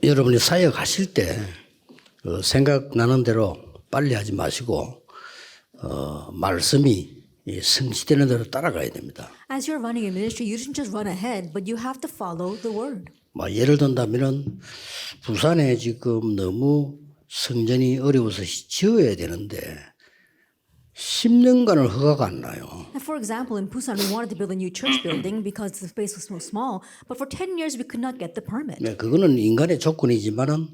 여러분이 사역하실 때 생각나는 대로 빨리 하지 마시고 말씀이 성취되는 대로 따라가야 됩니다. As you're running a ministry, you shouldn't just run ahead, but you have to follow the word. 예를 든다면은 부산에 지금 너무 성전이 어려워서 지어야 되는데 10년간을 허가가 안 나요. And for example, in Busan, we wanted to build a new church building because the space was so small, but for 10 years we could not get the permit. 네, 그거는 인간의 조건이지만은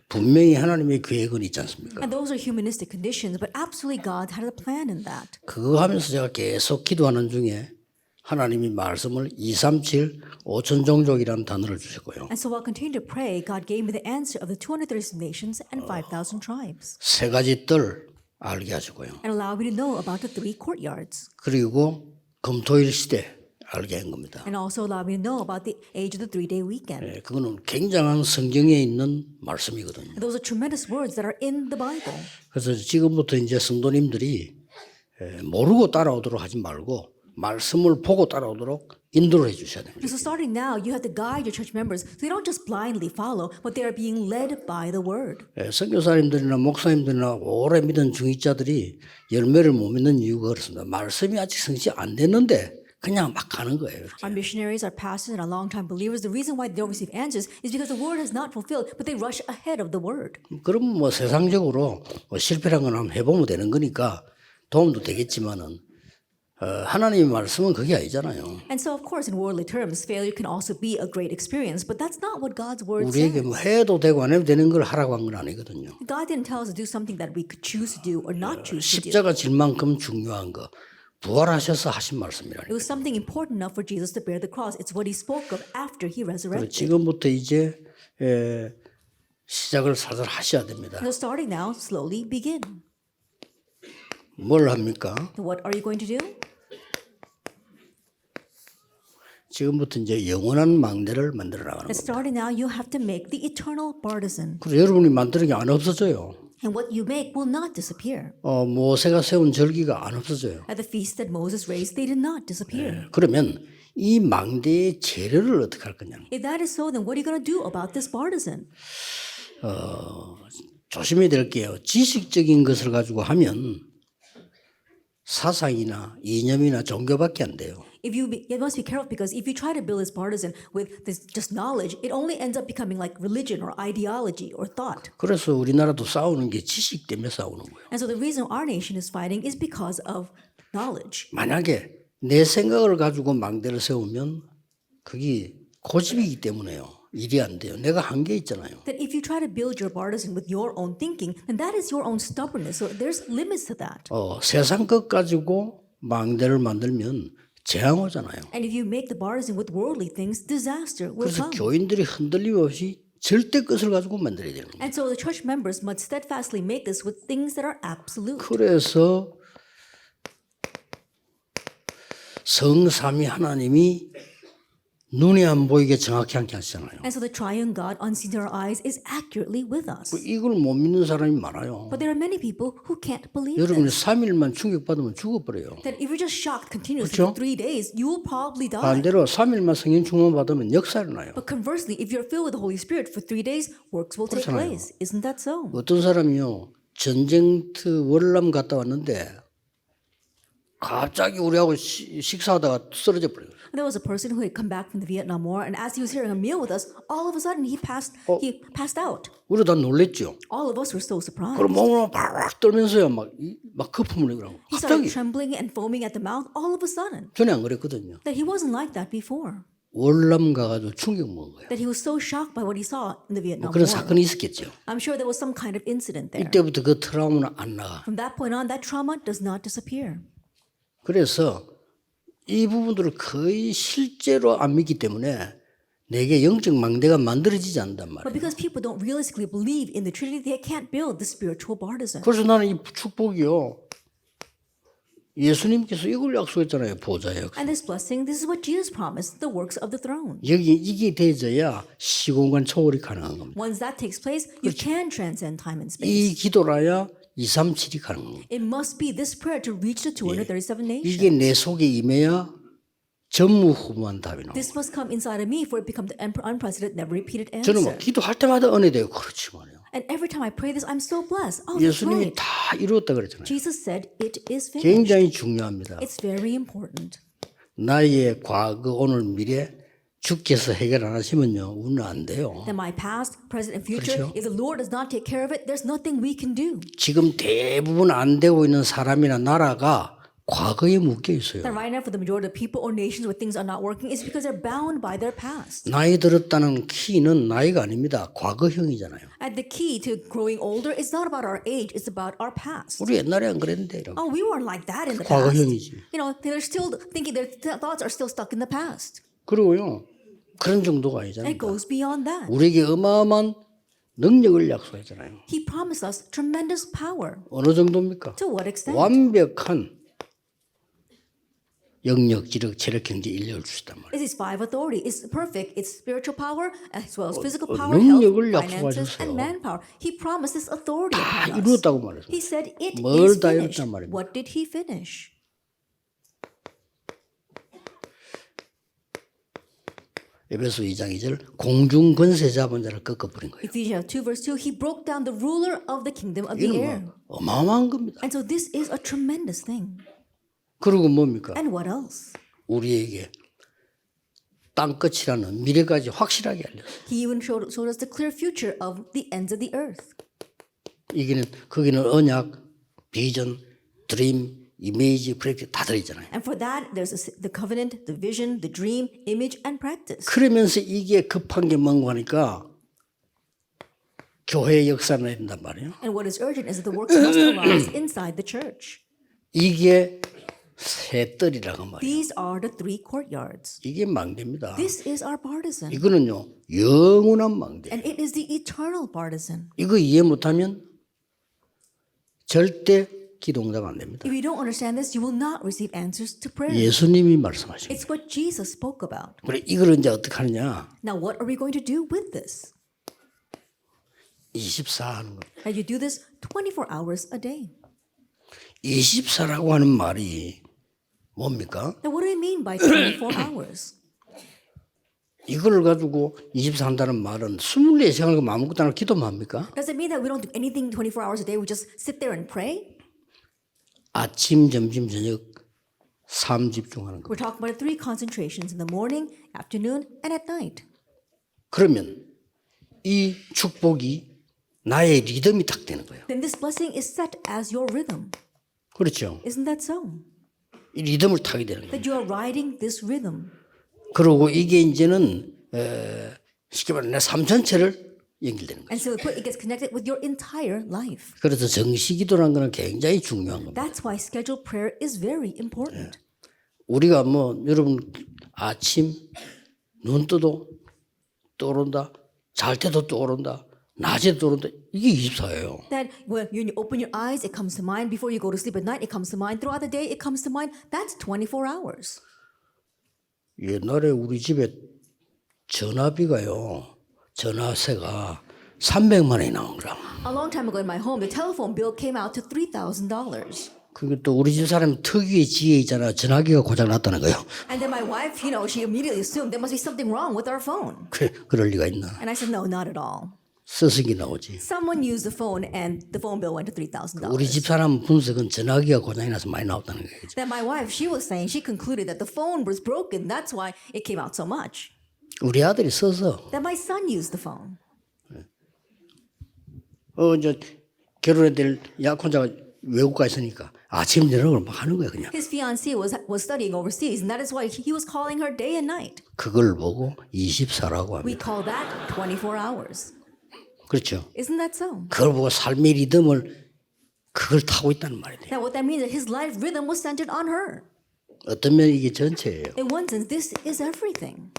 분명히 하나님의 계획은 있지 않습니까? And those are humanistic conditions, but absolutely God had a plan in that. 그거 하면서 제가 계속 기도하는 중에 하나님이 말씀을 237 5천 종족이라는 단어를 주셨고요. And so while continuing to pray, God gave me the answer of the 236 nations and 5,000 tribes. 세 가지 뜰 알게 하시고요. And allowed me to know about the 3 courtyards. 그리고 금토일 시대 알게 한 겁니다. And also allowed me to know about the age of the 3-day weekend. 네, 그거는 굉장한 성경에 있는 말씀이거든요. And those are tremendous words that are in the Bible. 그래서 지금부터 이제 성도님들이 모르고 따라오도록 하지 말고 말씀을 보고 따라오도록 인도를 해주셔야 됩니다. And so starting now, you have to guide your church members so they don't just blindly follow, but they are being led by the word. 선교사님들이나 목사님들이나 오래 믿은 중직자들이 열매를 못 믿는 이유가 그렇습니다. 말씀이 아직 성취 안 됐는데 그냥 막 가는 거예요. 이렇게. Our missionaries, our pastors, and our longtime believers, the reason why they don't receive answers is because the word has not fulfilled, but they rush ahead of the word. 그럼 세상적으로 실패란 건 한번 해보면 되는 거니까 도움도 되겠지만은 하나님의 말씀은 그게 아니잖아요. And so, of course, in worldly terms, failure can also be a great experience, but that's not what God's word 우리에게 says. 해도 되고 안 해도 되는 걸 하라고 한 건 아니거든요. God didn't tell us to do something that we could choose to do or not choose to do. 십자가 질 만큼 중요한 거 부활하셔서 하신 It 말씀이라니까. was something important enough for Jesus to bear the cross. It's what he spoke of after he resurrected. 지금부터 이제 시작을 살살 하셔야 됩니다. So starting now, slowly begin. 뭘 합니까? So what are you going to do? 지금부터 이제 영원한 망대를 만들어 나가는 And 겁니다. starting now, you have to make the eternal partisan. 그래서 여러분이 만드는 게 안 없어져요. And what you make will not disappear. 모세가 세운 절기가 안 없어져요. At the feast that Moses raised, they did not disappear. 그러면 이 망대의 재료를 어떻게 할 거냐? If that is so, then what are you going to do about this partisan? 조심해야 될 게요. 지식적인 것을 가지고 하면 사상이나 이념이나 종교밖에 안 돼요. You must be careful because if you try to build this partisan with this just knowledge, it only ends up becoming like religion or ideology or thought. 그래서 우리나라도 싸우는 게 지식 때문에 싸우는 거예요. And so the reason our nation is fighting is because of knowledge. 만약에 내 생각을 가지고 망대를 세우면 그게 고집이기 때문에요. 일이 안 돼요. 내가 한계 있잖아요. That if you try to build your partisan with your own thinking, then that is your own stubbornness. So there's limits to that. 세상 것 가지고 망대를 만들면 재앙 오잖아요. And if you make the partisan with worldly things, disaster will 그래서 come. 교인들이 흔들림 없이 절대 것을 가지고 만들어야 되는 거예요. And so the church members must steadfastly make this with things that are absolute. 그래서 성삼위 하나님이 눈에 안 보이게 정확히 함께 하시잖아요. And so the triune God, unseen to our eyes, is accurately with us. 이걸 못 믿는 사람이 많아요. But there are many people who can't believe 여러분이 this. 3일만 충격받으면 죽어버려요. That if you're just shocked continuously 그렇죠? for 3 days, you will probably die. 반대로 3일만 성령 충만 받으면 역사를 나요. But conversely, if you're filled with the Holy Spirit for 3 days, works will take 그렇잖아요. place. Isn't that so? 어떤 사람이요 전쟁터 월남 갔다 왔는데 갑자기 우리하고 식사하다가 쓰러져 버려요. There was a person who had come back from the Vietnam War, and as he was sharing a meal with us, all of a sudden he passed out. 우리 다 놀랬죠. All of us were so surprised. 그럼 몸을 팍 떨면서요 막 거품을 내더라고. He started 갑자기 trembling and foaming at the mouth all of a sudden. 전에 안 그랬거든요. That he wasn't like that before. 월남 가가지고 충격 먹은 거예요. That he was so shocked by what he saw in the Vietnam 그런 War. 사건이 있었겠죠. I'm sure there was some kind of incident there. 이때부터 그 트라우마는 안 나가. From that point on, that trauma does not disappear. 그래서 이 부분들을 거의 실제로 안 믿기 때문에 내게 영적 망대가 만들어지지 않는단 But 말이에요. because people don't realistically believe in the Trinity, they can't build the spiritual partisan. 그래서 나는 이 축복이요. 예수님께서 이걸 약속했잖아요. 보좌의 역사. And this blessing, this is what Jesus promised, the works of the throne. 이게 되어야 시공간 초월이 가능한 겁니다. Once that takes place, you can transcend time and space. 이 기도라야 237이 가능한 겁니다. It must be this prayer to reach the 237 nations. 이게 내 속에 임해야 전무후무한 답이 나옵니다. This must come inside of me for it to become the unprecedented, never repeated 저는 answer. 뭐 기도할 때마다 은혜돼요. 그렇지 말이요. And every time I pray this, I'm so blessed. Oh, that's 예수님이 right. 다 이루었다 그랬잖아요. Jesus said it is finished. 굉장히 중요합니다. It's very important. 나의 과거, 오늘, 미래 주께서 해결 안 하시면요, 우리는 안 돼요. That my past, present, and future, 그렇죠. if the Lord does not take care of it, there's nothing we can do. 지금 대부분 안 되고 있는 사람이나 나라가 과거에 묶여 있어요. That right now, for the majority of people or nations where things are not working, it's because they're bound by their past. 나이 들었다는 키는 나이가 아닙니다. 과거형이잖아요. And the key to growing older is not about our age, it's about our past. 우리 옛날에 안 그랬는데 이러고. Oh, we weren't like that in the past. 과거형이지. You know, they're still thinking their thoughts are still stuck in the past. 그리고요, 그런 정도가 And 아니잖아요. it goes beyond that. 우리에게 어마어마한 능력을 약속했잖아요. He promised us tremendous power. 어느 정도입니까? To what extent? 완벽한 영역, 지력, 체력, 경제, 인력을 주셨단 말이에요. It is five authority. It's perfect. It's spiritual power as well as physical power, 능력을 health, finances, 약속하셨어요. and manpower. He promised this authority 다 upon us. 이루었다고 말했어요. He said it 뭘 is 다 finished. 이뤘단 말입니까? What did he finish? 에베소 2장 2절 공중 권세 잡은 자를 꺾어버린 거예요. Ephesians 2 verse 2, he broke down the ruler of the kingdom of the 이건 air. 뭐 어마어마한 겁니다. And so this is a tremendous thing. 그리고 뭡니까? And what else? 우리에게 땅끝이라는 미래까지 확실하게 알렸어요. He even showed us the clear future of the ends of the earth. 거기는 언약, 비전, 드림, 이미지, 프랙티스 다 들어있잖아요. And for that, there's the covenant, the vision, the dream, image, and practice. 그러면서 이게 급한 게 뭔가 하니까 교회의 역사를 해야 된단 말이에요. And what is urgent is that the works must arise inside the church. 이게 세 뜰이라고 말이에요. These are the three courtyards. 이게 망대입니다. This is our partisan. 이거는요 영원한 망대. And it is the eternal partisan. 이거 이해 못하면 절대 기도응답 안 됩니다. If you don't understand this, you will not receive answers to prayer. 예수님이 말씀하신 거예요. It's what Jesus spoke about. 그래 이걸 이제 어떻게 하느냐? Now, what are we going to do with this? 24 하는 거. And you do this 24 hours a day. 24라고 하는 말이 뭡니까? Now, what do I mean by 24 hours? 이걸 가지고 24 한다는 말은 24시간을 아무것도 안 하고 기도만 합니까? Does it mean that we don't do anything 24 hours a day? We just sit there and pray? 아침, 점심, 저녁 3 집중하는 거. We're talking about three concentrations in the morning, afternoon, and at night. 그러면 이 축복이 나의 리듬이 딱 되는 거예요. Then this blessing is set as your rhythm. 그렇죠. Isn't that so? 이 리듬을 타게 되는 거예요. That you are riding this rhythm. 그리고 이게 이제는 쉽게 말하면 내 삶 전체를 연결되는 거예요. And so it gets connected with your entire life. 그래서 정시기도라는 거는 굉장히 중요한 겁니다. That's why scheduled prayer is very important. 우리가 뭐 여러분 아침 눈 떠도 떠오른다, 잘 때도 떠오른다, 낮에도 떠오른다. 이게 24예요. That when you open your eyes, it comes to mind. Before you go to sleep at night, it comes to mind. Throughout the day, it comes to mind. That's 24 hours. 옛날에 우리 집에 전화비가요, 전화세가 300만 원이 나온 거라. A long time ago in my home, the telephone bill came out to $3,000. 그게 또 우리 집 사람 특유의 지혜 있잖아. 전화기가 고장 났다는 거예요. And then my wife, she immediately assumed there must be something wrong with our phone. 그럴 리가 있나? And I said, no, not at all. 스승이 나오지. Someone used the phone and the phone bill went to $3,000. 우리 집 사람 분석은 전화기가 고장이 나서 많이 나왔다는 거예요. Then my wife, she was saying, she concluded that the phone was broken. That's why it came out so much. 우리 아들이 써서 Then my son used the phone. 이제 결혼해야 될 약혼자가 외국 가 있으니까 아침 저녁을 막 하는 거야 그냥. His fiancée was studying overseas, and that is why he was calling her day and night. 그걸 보고 24라고 We 합니다. call that 24 hours. 그렇죠. Isn't that so? 그걸 보고 삶의 리듬을 그걸 타고 있다는 말이에요. Now what that means is that his life rhythm was centered on her. 어떤 면이 이게 전체예요. In one sense, this is everything.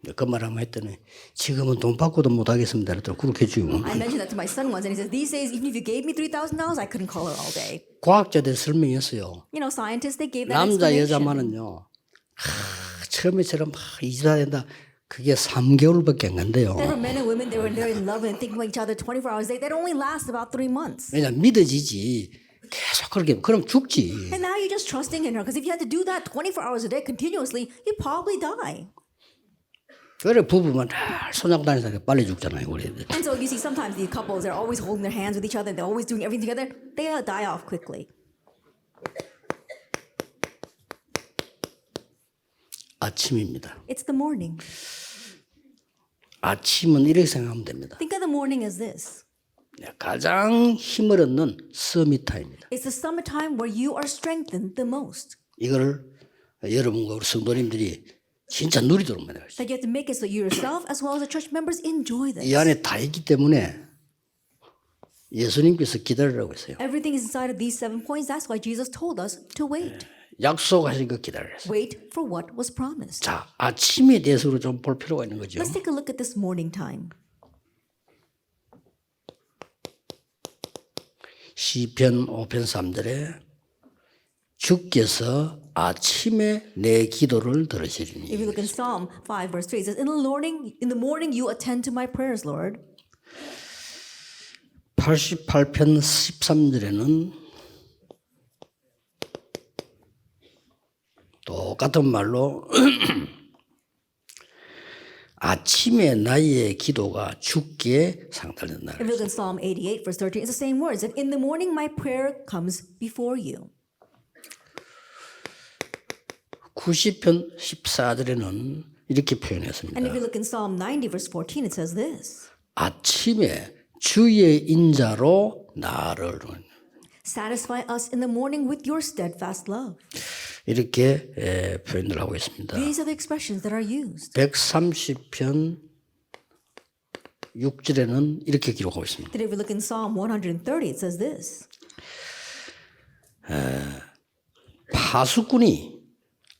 그 말 한번 했더니 지금은 돈 받고도 못 하겠습니다. 그랬더니 그렇게 해주고. I mentioned that to my son once, and he says, these days, even if you gave me $3,000, I couldn't call her all day. 과학자들 설명했어요. You know, scientists, they gave that 남자 explanation. 여자만은요. 처음에처럼 24 된다. 그게 3개월밖에 안 간대요. There were men and women, they're in love and thinking about each other 24 hours a day. That only lasts about 3 months. 왜냐 믿어지지. 계속 그렇게 그럼 죽지. And now you're just trusting in her because if you had to do that 24 hours a day continuously, you'd probably die. 그래 부부만 다 손잡고 다니니까 빨리 죽잖아요 우리 애들. And so you see sometimes these couples, they're always holding their hands with each other, they're always doing everything together, they die off quickly. 아침입니다. It's the morning. 아침은 이렇게 생각하면 됩니다. Think of the morning as this. 가장 힘을 얻는 서밋타임입니다. It's the summertime where you are strengthened the most. 이걸 여러분과 우리 성도님들이 진짜 누리도록 만들어야 That you have to make it so you yourself as well as the church members enjoy this. 이 안에 다 있기 때문에 예수님께서 기다리라고 했어요. Everything is inside of these 7 points. That's why Jesus told us to wait. 약속하신 거 기다리라 했어요. Wait for what was promised. 자, 아침에 대해서 좀 볼 필요가 있는 거죠. Let's take a look at this morning time. 시편 5편 3절에 주께서 아침에 내 기도를 들으시리니. If you look in Psalm 5 verse 3, it says, In the morning you attend to my prayers, Lord. 88편 13절에는 똑같은 말로 아침에 나의 기도가 주께 상달된다. If you look in Psalm 88 verse 13, it's the same words. That in the morning my prayer comes before you. 90편 14절에는 이렇게 표현했습니다. And if you look in Psalm 90 verse 14, it says this. 아침에 주의 인자로 나를 Satisfy us in the morning with your steadfast love. 이렇게 표현을 하고 있습니다. These are the expressions that are used. 130편 6절에는 이렇게 기록하고 있습니다. That if we look in Psalm 130, it says this. 파수꾼이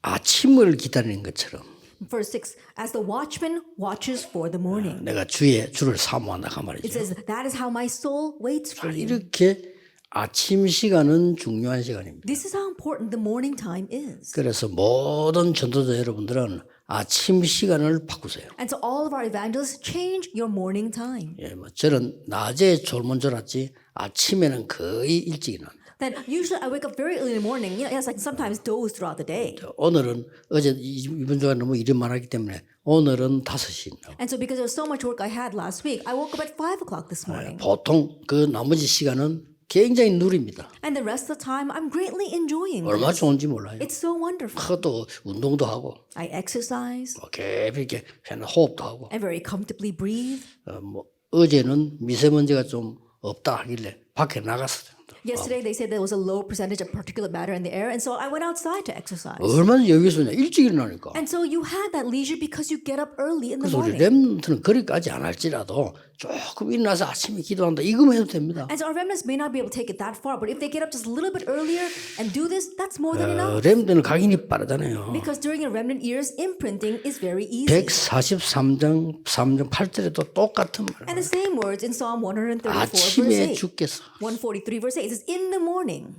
아침을 기다리는 것처럼 Verse 6, as the watchman watches for the morning. 내가 주를 사모한다 그 It 말이죠. says, that is how my soul waits for you. 이렇게 아침 시간은 중요한 시간입니다. This is how important the morning time is. 그래서 모든 전도자 여러분들은 아침 시간을 바꾸세요. And so all of our evangelists change your morning time. 예, 뭐 저는 낮에 졸면 졸았지 아침에는 거의 일찍 일어납니다. Then usually I wake up very early in the morning. You know, yes, I sometimes doze throughout the day. 오늘은 어제 이번 주가 너무 일이 많았기 때문에 오늘은 5시. And so because there was so much work I had last week, I woke up at 5 o'clock this morning. 보통 그 나머지 시간은 굉장히 누립니다. And the rest of the time, I'm greatly enjoying 얼마나 this. 좋은지 몰라요. It's so wonderful. 그것도 운동도 하고 I exercise. 깊이 이렇게 호흡도 하고 I very comfortably breathe. 뭐 어제는 미세먼지가 좀 없다 하길래 밖에 나갔어요. Yesterday, they said there was a low percentage of particulate matter in the air, and so I went outside to exercise. 얼마나 여유 있었냐. 일찍 일어나니까. And so you had that leisure because you get up early in the 그래서 우리 morning. 렘넌트는 그리까지 안 할지라도 조금 일어나서 아침에 기도한다. 이거만 해도 됩니다. And so our remnants may not be able to take it that far, but if they get up just a little bit earlier and do this, that's more than enough. 렘넌트는 각인이 빠르잖아요. Because during your remnant years, imprinting is very easy. 143장 3장 8절에도 똑같은 말. And the same words in Psalm 134 verse 아침에 8. 주께서 143 verse 8 it says, in the morning.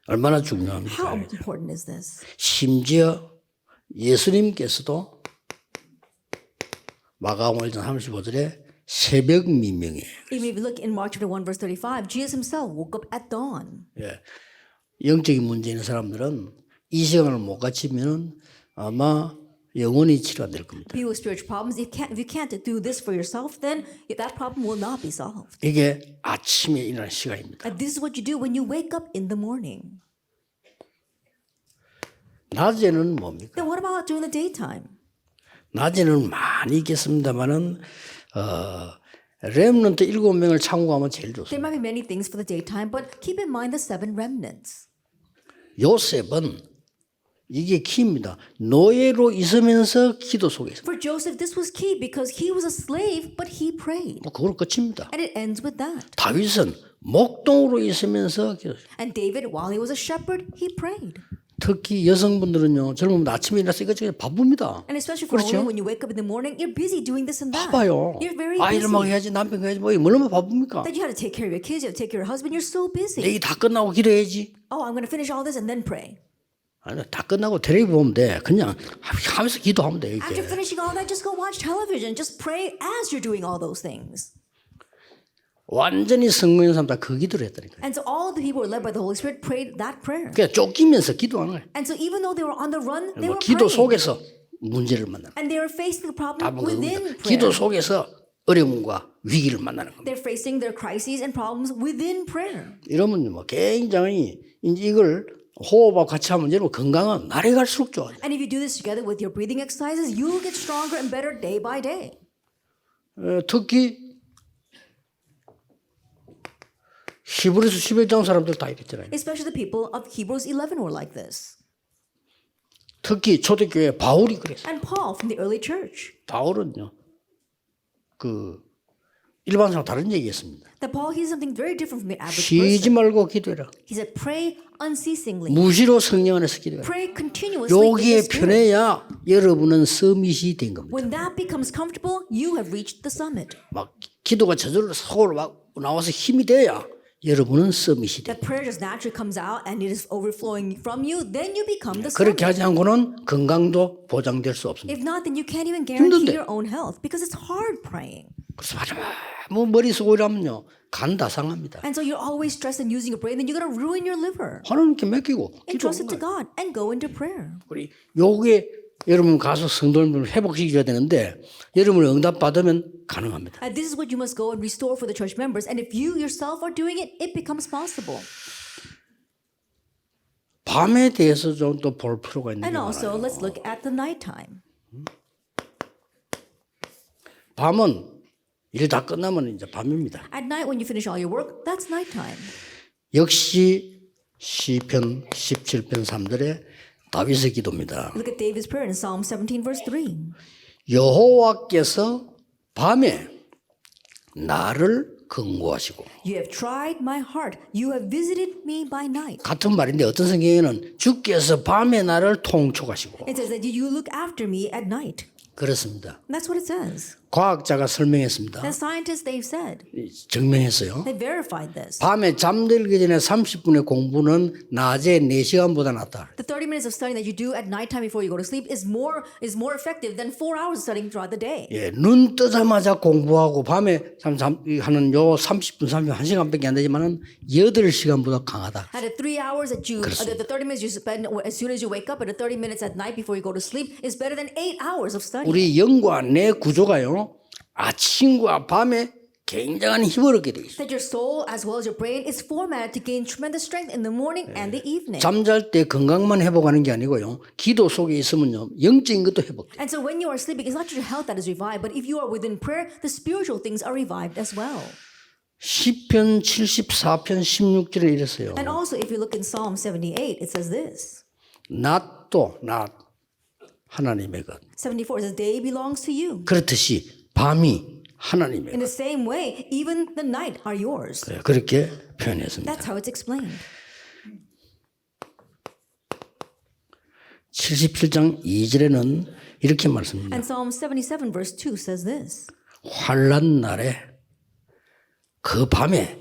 얼마나 How 중요합니까? important is this? 심지어 예수님께서도 마가복음 1장 35절에 새벽 미명에 Even if you look in Mark chapter 1 verse 35, Jesus himself woke up at dawn. 영적인 문제 있는 사람들은 이 시간을 못 갖추면 아마 영원히 치료 안 될 겁니다. People with spiritual problems, if you can't do this for yourself, then that problem will not be solved. 이게 아침에 일어나는 시간입니다. And this is what you do when you wake up in the morning. 낮에는 뭡니까? Then what about during the daytime? 낮에는 많이 있겠습니다만은 렘넌트 7명을 참고하면 제일 There 좋습니다. might be many things for the daytime, but keep in mind the 7 remnants. 요셉은 이게 키입니다. 노예로 있으면서 기도 속에 있습니다. For Joseph, this was key because he was a slave, but he prayed. 뭐 그걸로 끝입니다. And it ends with that. 다윗은 목동으로 있으면서 기도. And David, while he was a shepherd, he prayed. 특히 여성분들은요, 젊으면 아침에 일어나서 이것저것 바쁩니다. And especially for 그렇죠? women, when you wake up in the morning, you're busy doing this and that. 바빠요. You're very busy. 아이를 막 해야지, 남편 해야지, 뭐 얼마나 바쁩니까? That you have to take care of your kids, you have to take care of your husband. You're so busy. 얘기 다 끝나고 기도해야지. Oh, I'm going to finish all this and then pray. 아니, 다 끝나고 텔레비 보면 돼. 그냥 하면서 기도하면 돼. After 이게. finishing all that, just go watch television. Just pray as you're doing all those things. 완전히 성령의 사람 다 그 기도를 했다니까요. And so all the people who were led by the Holy Spirit prayed that prayer. 그러니까 쫓기면서 기도하는 거예요. And so even though they were on the run, they 뭐 were 기도 praying. 속에서 문제를 만나는 거예요. And they were facing the problem 답은 within 그겁니다. 기도 prayer. 속에서 어려움과 위기를 만나는 겁니다. They're facing their crises and problems within prayer. 이러면 뭐 굉장히 이제 이걸 호흡하고 같이 하면 여러분 건강은 날이 갈수록 좋아져요. And if you do this together with your breathing exercises, you will get stronger and better day by day. 특히 히브리서 11장 사람들 다 이랬잖아요. Especially the people of Hebrews 11 were like this. 특히 초대교회 바울이 그랬어요. And Paul from the early church. 바울은요, 그 일반 사람 다른 얘기했습니다. That Paul, he's something very different from the average 쉬지 person. 말고 기도해라. He said, pray unceasingly. 무시로 성령 안에서 기도해라. Pray continuously in the 여기에 Spirit. 편해야 여러분은 서밋이 된 겁니다. When that becomes comfortable, you have reached the summit. 막 기도가 저절로 속으로 막 나와서 힘이 돼야 여러분은 서밋이 돼. That prayer just naturally comes out and it is overflowing from you, then you become the 그렇게 summit. 하지 않고는 건강도 보장될 수 없습니다. If not, then you can't even guarantee 힘든데. your own health because it's hard praying. 그래서 마지막 뭐 머리 쓰고 이러면요 간 다 상합니다. And so you're always stressed and using your brain, then you're going to ruin your liver. 하나님께 맡기고 Entrust 기도하는 it to 거예요. God and go into prayer. 우리 요게 여러분 가서 성도님을 회복시켜야 되는데 여러분을 응답받으면 가능합니다. And this is what you must go and restore for the church members. And if you yourself are doing it, it becomes possible. 밤에 대해서 좀 또 볼 필요가 있는 게 And also, 많아요. let's look at the nighttime. 밤은 일 다 끝나면 이제 밤입니다. At night, when you finish all your work, that's nighttime. 역시 시편 17편 3절에 다윗의 기도입니다. Look at David's prayer in Psalm 17, verse 3. 여호와께서 밤에 나를 근고하시고 You have tried my heart. You have visited me by night. 같은 말인데 어떤 성경에는 주께서 밤에 나를 통촉하시고 It says that you look after me at night. 그렇습니다. That's what it says. 과학자가 설명했습니다. The scientists, they've said. 증명했어요. They verified this. 밤에 잠들기 전에 30분의 공부는 낮에 4시간보다 낫다. The 30 minutes of studying that you do at nighttime before you go to sleep is more effective than 4 hours of studying throughout the day. 예, 눈 뜨자마자 공부하고 밤에 하는 요 30분, 1시간밖에 안 되지만은 8시간보다 강하다. And the 3 hours that you, the 30 minutes you spend as soon as you wake up, and the 30 minutes at night before you go to sleep is better than 8 hours of studying. 우리 영과 내 구조가요. 아침과 밤에 굉장한 힘을 얻게 돼 있어요. That your soul as well as your brain is formatted to gain tremendous strength in the morning and the evening. 잠잘 때 건강만 회복하는 게 아니고요. 기도 속에 있으면요. 영적인 것도 회복돼요. And so when you are sleeping, it's not just your health that is revived, but if you are within prayer, the spiritual things are revived as well. 시편 74편 16절에 이랬어요. And also, if you look in Psalm 78, it says this. 낮도 낮 하나님의 것. 74 says, day belongs to you. 그렇듯이 밤이 하나님의 In 것. the same way, even the night are yours. 그렇게 표현했습니다. That's how it's explained. 77장 2절에는 이렇게 말씀합니다. And Psalm 77 verse 2 says this. 환난 날에 그 밤에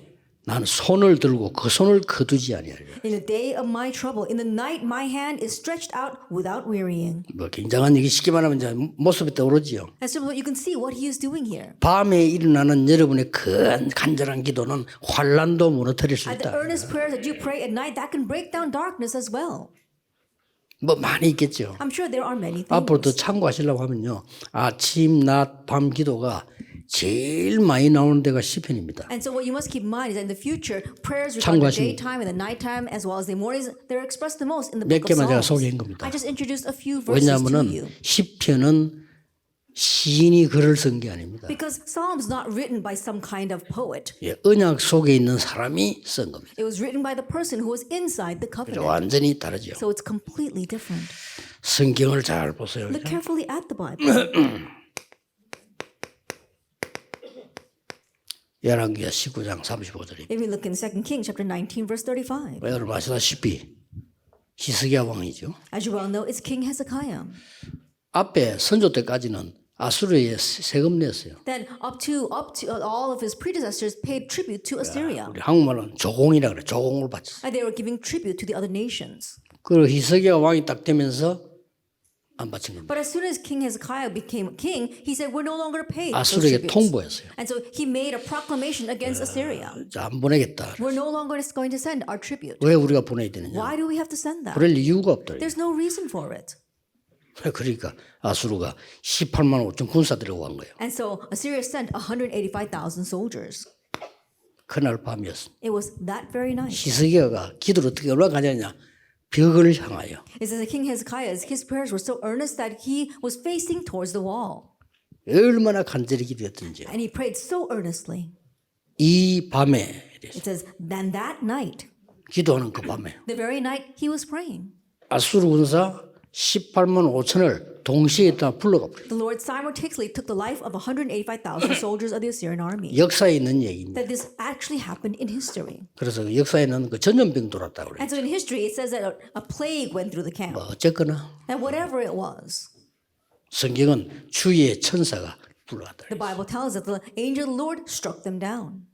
나는 손을 들고 그 손을 거두지 아니하리라. In the day of my trouble, in the night my hand is stretched out without wearying. 뭐 굉장한 얘기 쉽게 말하면 이제 모습이 떠오르지요. And so you can see what he is doing here. 밤에 일어나는 여러분의 큰 간절한 기도는 환난도 무너뜨릴 수 At the 있다. earnest prayers that you pray at night, that can break down darkness as well. 뭐 많이 있겠죠. I'm sure there are many things. 앞으로 더 참고하시려고 하면요. 아침, 낮, 밤 기도가 제일 많이 나오는 데가 시편입니다. And so what you must keep in mind is that in the future, prayers regarding the 참고하시면 daytime and the nighttime as well as the mornings, they're expressed the most in the 몇 book of 개만 제가 Psalms. 소개한 겁니다. I just introduced a few verses to 왜냐하면은 you. 시편은 시인이 글을 쓴 게 아닙니다. Because Psalms not written by some kind of poet. 예, 언약 속에 있는 사람이 쓴 겁니다. It was written by the person who was inside the 그래서 covenant. 완전히 다르죠. So it's completely different. 성경을 잘 보세요. Look carefully at the Bible. 열왕기하 19장 35절입니다. If we look in 2 Kings chapter 19 verse 35. 여러분 아시다시피 히스기야 왕이죠. As you well know, it's King Hezekiah. 앞에 선조 때까지는 아수르에 세금 냈어요. Then up to all of his predecessors paid tribute to Assyria. 우리 한국말로는 조공이라 그래. 조공을 바쳤어요. And they were giving tribute to the other nations. 그리고 히스기야 왕이 딱 되면서 안 바친 겁니다. But as soon as King Hezekiah became king, he said, we're no longer pay those 아수르에게 tributes. 통보했어요. And so he made a proclamation against Assyria. 자, 안 보내겠다. We're no longer going to send our tribute. 왜 우리가 보내야 되느냐? Why do we have to send that? 그럴 이유가 없다. There's no reason for it. 그러니까 아수르가 18만 5천 군사 들어간 거예요. And so Assyria sent 185,000 soldiers. 그날 밤이었습니다. It was that very night. 히스기야가 기도를 어떻게 올라가냐냐? 벽을 향하여. It says that King Hezekiah, his prayers were so earnest that he was facing towards the wall. 얼마나 간절히 기도했던지. And he prayed so earnestly. 이 밤에 It says, then that night, 기도하는 그 밤에 the very night he was praying, 아수르 군사 18만 5천을 동시에 있다 불러가 버려요. the Lord simultaneously took the life of 185,000 soldiers of the Assyrian army. 역사에 있는 얘기입니다. That this actually happened in history. 그래서 그 역사에는 그 전염병 돌았다고 그래요. And so in history, it says that a plague went through the camp. 뭐 어쨌거나 And whatever it was, 성경은 주의 천사가 불러갔다. the Bible tells us that the angel of the Lord struck them down.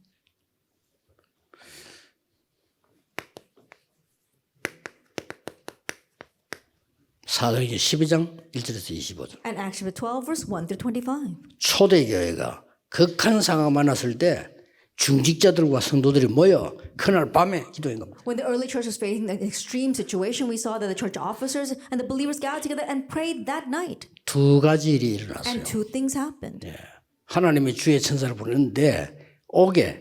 사도행전 12장 1절에서 25절. And Acts chapter 12, verse 1 through 25. 초대교회가 극한 상황 만났을 때 중직자들과 성도들이 모여 그날 밤에 기도한 겁니다. When the early church was facing an extreme situation, we saw that the church officers and the believers gathered together and prayed that night. 두 가지 일이 일어났어요. And two things happened. 하나님이 주의 천사를 보냈는데 옥에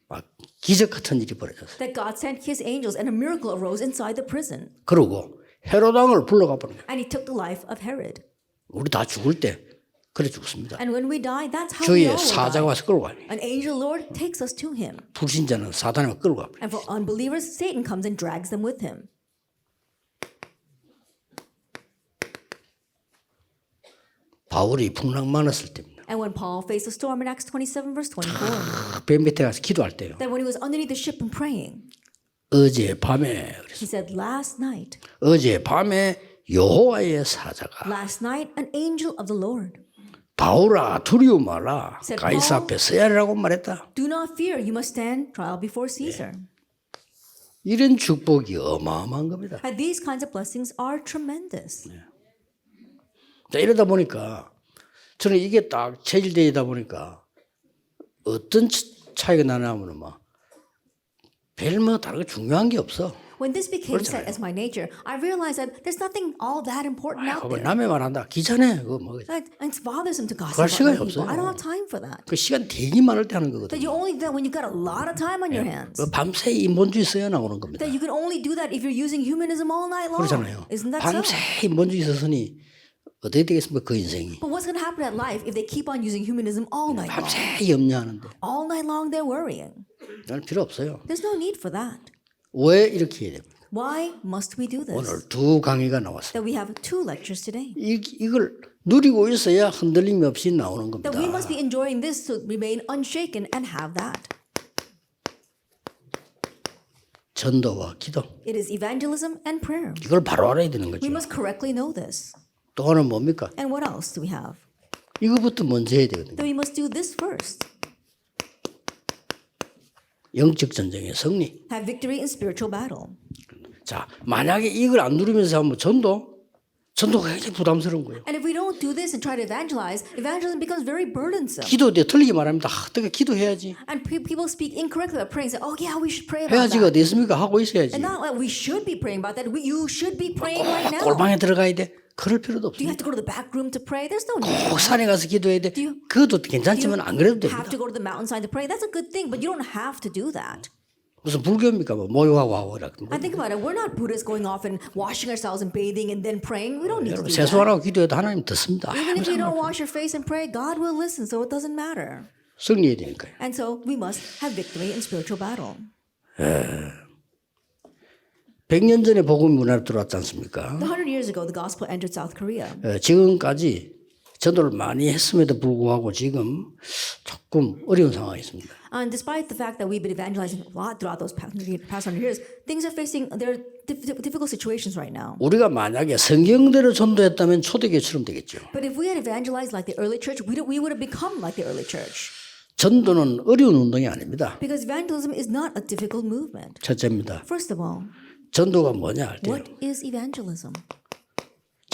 막 기적 같은 일이 벌어졌어요. That God sent his angels and a miracle arose inside the prison. 그리고 헤롯 왕을 불러가 버린 거예요. And he took the life of Herod. 우리 다 죽을 때 그래 죽습니다. And when we die, that's how we 주의 all will 사자가 die. 와서 끌고 가요. An angel Lord takes us to him. 불신자는 사단이 끌고 가요. And for unbelievers, Satan comes and drags them with him. 바울이 풍랑 많았을 때입니다. And when Paul faced a storm in Acts 27, verse 24, 배 밑에 가서 기도할 때요. that when he was underneath the ship and praying, 어제 밤에 그랬어요. he said, last night, 어제 밤에 여호와의 사자가 last night, an angel of the Lord. 바울아 두려워 마라. Said 가이사 Paul, 앞에 서야 하라고 말했다. Do not fear, you must stand trial before Caesar. 이런 축복이 어마어마한 겁니다. And these kinds of blessings are tremendous. 자, 이러다 보니까 저는 이게 딱 체질되다 보니까 어떤 차이가 나냐면 막 별뭐 다르게 중요한 게 없어. When this became set as my nature, I realized that there's nothing all that important out 그거 there. 남의 말한다. 귀찮네. 그거 뭐. And it's bothersome to gossip 그럴 시간이 about other people. 없어요. I don't have time for that. 그 시간 되게 많을 때 하는 That 거거든요. you only do that when you've got a lot of time on your hands. 그 밤새 인본주의 써야 나오는 겁니다. That you can only do that if you're using humanism all night long. 그렇잖아요. Isn't that so? 밤새 인본주의 써서니 어떻게 되겠습니까? 그 인생이. But what's going to happen at life if they keep on using humanism all night long? 밤새 염려하는데. All night long they're worrying. 난 필요 없어요. There's no need for that. 왜 이렇게 해야 됩니까? Why must we do this? 오늘 두 강의가 나왔어요. That we have two lectures today. 이걸 누리고 있어야 흔들림 없이 나오는 겁니다. That we must be enjoying this to remain unshaken and have that. 전도와 기도. It is evangelism and prayer. 이걸 바로 알아야 되는 We 거죠. must correctly know this. 또 하나는 뭡니까? And what else do we have? 이거부터 먼저 해야 되거든요. That we must do this first. 영적 전쟁의 승리. Have victory in spiritual battle. 자, 만약에 이걸 안 누리면서 하면 전도가 굉장히 부담스러운 거예요. And if we don't do this and try to evangelize, evangelism becomes very burdensome. 기도 때 틀리게 말합니다. 어떻게 기도해야지. And people speak incorrectly about praying. Say, oh yeah, we should pray about 해야지가 that. 어디 있습니까? 하고 있어야지. And not like we should be praying about that. You should be praying right now. 골방에 들어가야 돼. 그럴 필요도 Do you have 없습니다. to go to the back room to pray? There's no need. 꼭 산에 가서 기도해야 돼. you- 그것도 괜찮지만 안 그래도 You have 됩니다. to go to the mountainside to pray. That's a good thing, but you don't have to do that. 무슨 불교입니까? 뭐 모욕하고 하고 이렇게. And think about it. We're not Buddhists going off and washing ourselves and bathing and then praying. We don't need to 여러분 do that. 세수하라고 기도해도 하나님 듣습니다. Even if you don't wash your face and pray, God will listen, so it doesn't matter. 승리해야 되니까요. And so we must have victory in spiritual battle. 100년 전에 복음이 우리나라에 들어왔지 않습니까? 100 years ago, the gospel entered South Korea. 지금까지 전도를 많이 했음에도 불구하고 지금 조금 어려운 상황이 있습니다. And despite the fact that we've been evangelizing a lot throughout those past 100 years, things are facing their difficult situations right now. 우리가 만약에 성경대로 전도했다면 초대교회처럼 되겠죠. But if we had evangelized like the early church, we would have become like the early church. 전도는 어려운 운동이 아닙니다. Because evangelism is not a difficult movement. 첫째입니다. First of all, 전도가 뭐냐 할 때 what is evangelism?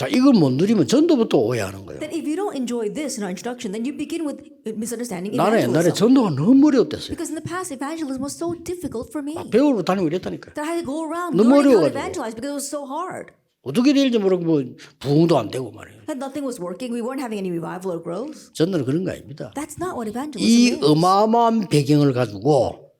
자, 이걸 못 누리면 전도부터 오해하는 거예요. That if you don't enjoy this in our introduction, then you begin with misunderstanding 나는 옛날에 evangelism. 전도가 너무 어려웠댔어요. Because in the past, evangelism was so difficult for me 배우러 다니고 이랬다니까요. that I had to go around 너무 learning how to 어려워가지고. evangelize because it was so hard. 어떻게 될지 모르고 뭐 부흥도 안 되고 말이에요. That nothing was working. We weren't having any revival or growth. 전도는 그런 거 아닙니다. That's not what evangelism 이 is. 어마어마한 배경을 가지고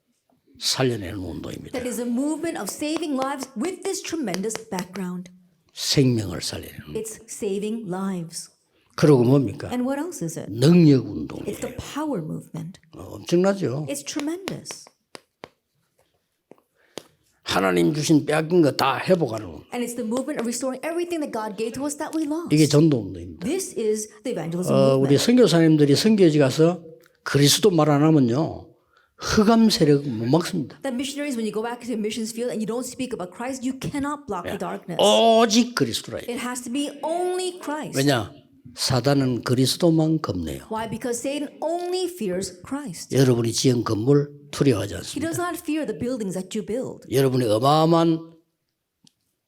살려내는 운동입니다. That is a movement of saving lives with this tremendous background. 생명을 살리는. It's saving lives. 그러고 뭡니까? And what else is it? 능력 운동이에요. It's the power movement. 엄청나죠? It's tremendous. 하나님 주신 빼앗긴 거 다 회복하는 운동. And it's the movement of restoring everything that God gave to us that we lost. 이게 전도 운동입니다. This is the evangelism 우리 movement. 선교사님들이 선교지 가서 그리스도 말 안 하면요. 흑암 세력 못 막습니다. That missionaries, when you go back to the missions field and you don't speak about Christ, you cannot block the darkness. 오직 그리스도라. It has to be only Christ. 왜냐? 사단은 그리스도만 겁내요. Why? Because Satan only fears Christ. 여러분이 지은 건물 두려워하지 He 않습니다. does not fear the buildings that you build. 여러분이 어마어마한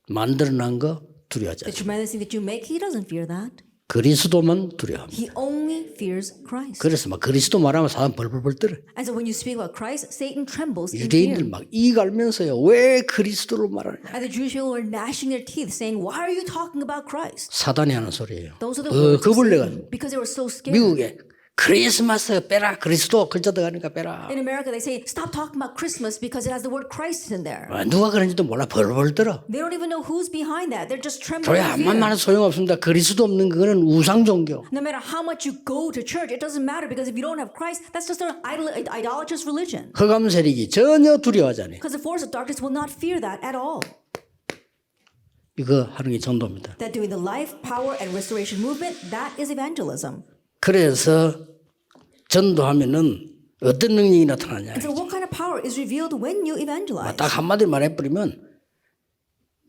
만들어낸 거 두려워하지 The 않습니다. tremendous thing that you make, he doesn't fear that. 그리스도만 두려워합니다. He only fears Christ. 그래서 막 그리스도 말하면 사람 벌벌벌 떨어요. And so when you speak about Christ, Satan trembles in 유대인들 fear. 막 이갈면서요. 왜 그리스도로 말하냐. And the Jewish people were gnashing their teeth, saying, "Why are you talking about Christ?" 사단이 하는 소리예요. Those are the words of 겁을 Satan, 내가지고 because they were so scared. 미국에 크리스마스 빼라. 그리스도 글자 들어가니까 빼라. In America, they say, "Stop talking about Christmas because it has the word Christ in there." 누가 그런지도 몰라. 벌벌 떨어. They don't even know who's behind that. They're just trembling 교회 in 암만 fear. 많은 소용없습니다. 그리스도 없는 그거는 우상 종교. No matter how much you go to church, it doesn't matter because if you don't have Christ, that's just an idolatrous religion. 흑암 세력이 전혀 두려워하지 않아요. Because the force of darkness will not fear that at all. 이거 하는 게 전도입니다. That doing the life, power, and restoration movement, that is evangelism. 그래서 전도하면은 어떤 능력이 나타나냐. So what kind of power is revealed when you evangelize? 딱 한마디로 말해버리면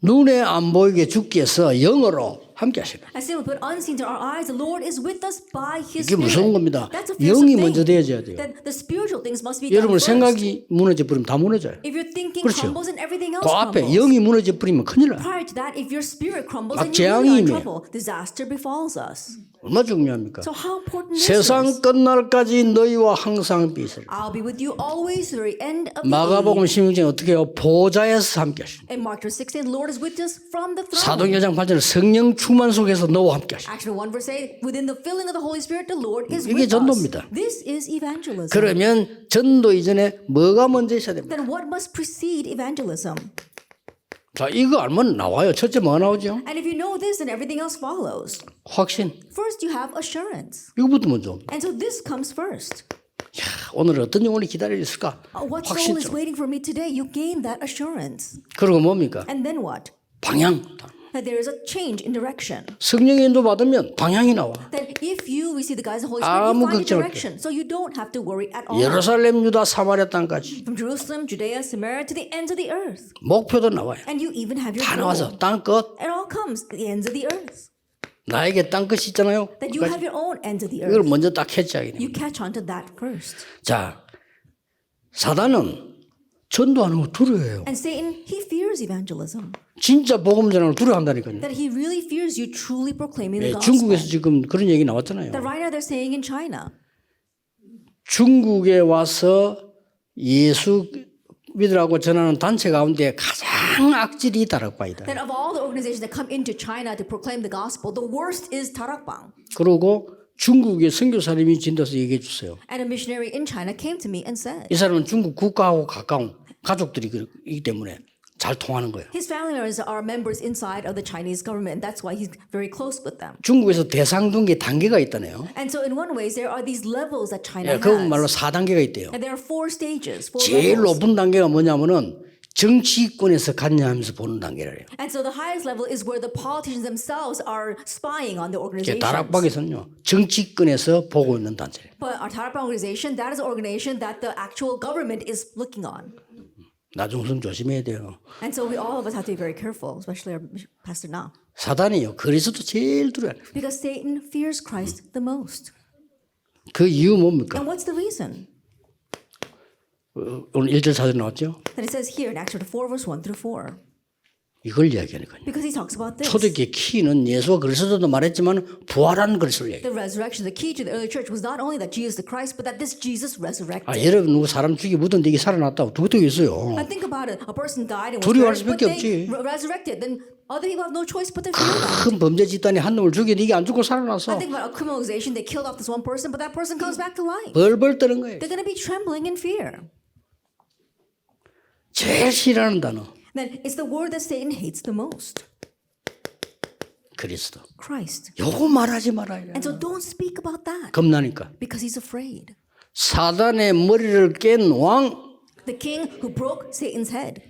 눈에 안 보이게 주께서 영으로 함께 하시라. As simple, but unseen to our eyes, the Lord is with us by His 이게 무서운 Spirit. 겁니다. That's a fearsome 영이 thing. 먼저 되어져야 돼요. That the spiritual things must be done 여러분 first. 생각이 무너져 버리면 다 무너져요. If your thinking 그렇죠. crumbles and everything else 그 앞에 crumbles. 영이 무너져 버리면 큰일 나요. Prior to that, if your spirit crumbles, 막 then you're 재앙이 really in 임해요. trouble. Disaster befalls us. 얼마나 중요합니까? So how important is 세상 this? 끝날까지 너희와 항상 비있으리. I'll be with you always to the end of the 마가복음 age. 16장에 어떻게 해요? 보좌에서 함께 하시라. In Mark 16, the Lord is with us from the throne. 사도행전 8절 성령 충만 속에서 너와 함께 하시라. Actually, 1 verse 8, within the filling of the Holy Spirit, the Lord is 이게 with 전도입니다. us. This is evangelism. 그러면 전도 이전에 뭐가 먼저 있어야 됩니까? Then what must precede evangelism? 자, 이거 알면 나와요. 첫째 뭐가 나오죠? And if you know this, then everything else follows. 확신. First, you have assurance. 이거부터 먼저. And so this comes first. 오늘 어떤 영혼이 기다려 있을까? What soul is 확신점. waiting for me today? You gain that assurance. 그리고 뭡니까? And then what? 방향. That there is a change in direction. 성령의 인도 받으면 방향이 나와. That if you receive the guidance of the Holy Spirit, you 아무 find a 걱정 없게. direction. So you don't have to worry at all. 예루살렘, 유다, 사마리아 땅까지 From Jerusalem, Judea, Samaria to the ends of the earth. 목표도 나와요. And you even have your 다 goal. 나와서 땅 끝. It all comes at the ends of the earth. 나에게 땅 끝이 있잖아요. That you have your own ends of the 이걸 earth. 먼저 딱 캐치하게 You 됩니다. catch on to that first. 자, 사단은 전도하는 거 두려워해요. And Satan, he fears evangelism. 진짜 복음 전하는 걸 두려워한다니까요. That he really fears you truly proclaiming the 예, gospel. 중국에서 지금 그런 얘기 나왔잖아요. That right now they're saying in China. 중국에 와서 예수 믿으라고 전하는 단체 가운데 가장 악질이 다락방이다. That of all the organizations that come into China to proclaim the gospel, the worst is Tarakbang. 그리고 중국의 선교사님이 진도서 얘기해 주세요. And a missionary in China came to me and said, 이 사람은 중국 국가하고 가까운 가족들이 있기 때문에 잘 통하는 거예요. his family members are members inside of the Chinese government. That's why he's very close with them. 중국에서 대상등기 단계가 있다네요. And so in one ways, there are these levels that China 예, 그건 말로 has. 4단계가 있대요. And there are 4 stages, 4 제일 levels. 높은 단계가 뭐냐면은 정치권에서 관여하면서 보는 단계래요. And so the highest level is where the politicians themselves are spying on the organizations. 다락방에서는요 정치권에서 보고 있는 단체래요. But our Tarakbang organization, that is an organization that the actual government is looking on. 나중성 조심해야 돼요. And so we all of us have to be very careful, especially our pastor now. 사단이요 그리스도 제일 두려워요. Because Satan fears Christ the most. 그 이유 뭡니까? And what's the reason? 오늘 1절 4절 나왔죠? That it says here in Acts chapter 4, verse 1 through 4. 이걸 이야기하니까요. Because he talks about this. 초대교회 키는 예수와 그리스도도 말했지만 부활한 그리스도를 The 얘기해요. resurrection, the key to the early church was not only that Jesus the Christ, but that this Jesus resurrected. 여러분 누구 사람 죽이 묻었는데 이게 살아났다고 누구도 있어요. And think about it. A person died and was 두려워할 buried, but 수밖에 they 없지. resurrected. Then other people have no choice but to fear that. 큰 범죄 집단이 한 놈을 죽였는데 이게 안 죽고 살아났어. I think about a criminal organization. They killed off this one person, but that person comes back to life. 벌벌 떠는 거예요. They're going to be trembling in fear. 제일 싫어하는 단어 Then it's the word that Satan hates the most. 그리스도. Christ. 요거 말하지 말아야 And so don't speak about that 겁나니까. because he's afraid. 사단의 머리를 깬 왕 The king who broke Satan's head.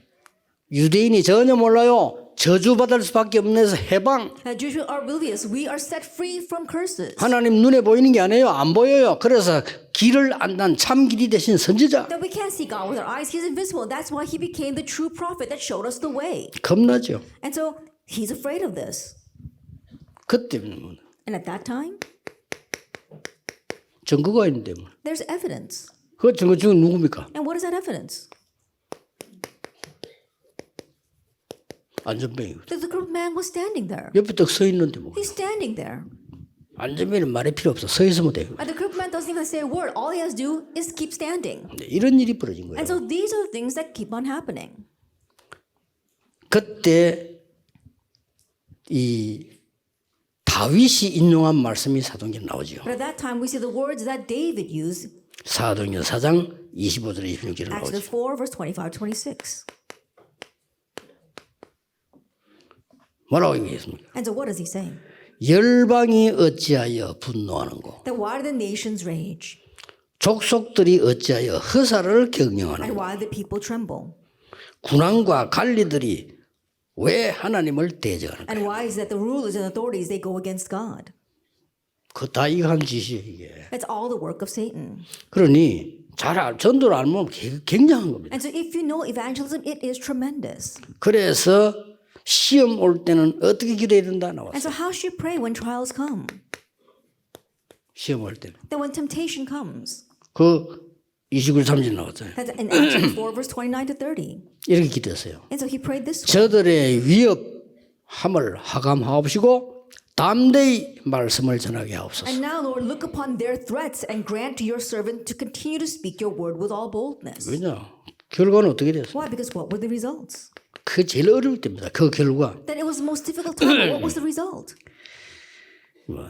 유대인이 전혀 몰라요. 저주받을 수밖에 없는 데서 해방. Jewish people are oblivious. We are set free from curses. 하나님 눈에 보이는 게 아니에요. 안 보여요. 그래서 길을 안단 참 길이 되신 선지자. That we can't see God with our eyes. He's invisible. That's why he became the true prophet that showed us the way. 겁나죠. And so he's afraid of this. 그때 And at that time, 증거가 있는데 뭐. there's evidence. 그 증거 중에 누굽니까? And what is that evidence? 안전뱅이. That the group man was standing there. 옆에 딱 서 있는데 뭐. He's standing there. 안전뱅이는 말이 필요 없어. 서 있으면 돼요. And the group man doesn't even say a word. All he has to do is keep standing. 이런 일이 벌어진 거예요. And so these are the things that keep on happening. 그때 이 다윗이 인용한 말씀이 사도행전에 나오죠. But at that time, we see the words that David used. 사도행전 4장 25절 26절에 Acts 나오죠. 4, verse 25, 26. 뭐라고 얘기했습니까? And so what is he saying? 열방이 어찌하여 분노하는고 That why do the nations rage? 족속들이 어찌하여 허사를 경영하는고 And why do the people tremble? 군왕과 관리들이 왜 하나님을 대적하는가? And why is that the rulers and authorities, they go against God? 그 다 이거 한 짓이에요 이게. That's all the work of Satan. 그러니 전도를 알면 굉장한 겁니다. And so if you know evangelism, it is tremendous. 그래서 시험 올 때는 어떻게 기도해야 된다 And 나왔어요. so how should you pray when trials come? 시험 올 때는. That when temptation comes. 그 29, 30절 나왔잖아요. That's in Acts 4, verse 29 to 30. 이렇게 기도했어요. And so he prayed this way. 저들의 위협함을 하감하옵시고 담대히 말씀을 전하게 하옵소서. And now, Lord, look upon their threats and grant to your servant to continue to speak your word with all boldness. 왜냐? 결과는 어떻게 됐어요? Why? Because what were the results? 그 제일 어려울 때입니다. 그 결과. Then it was the most difficult time. But what was the result? 뭐,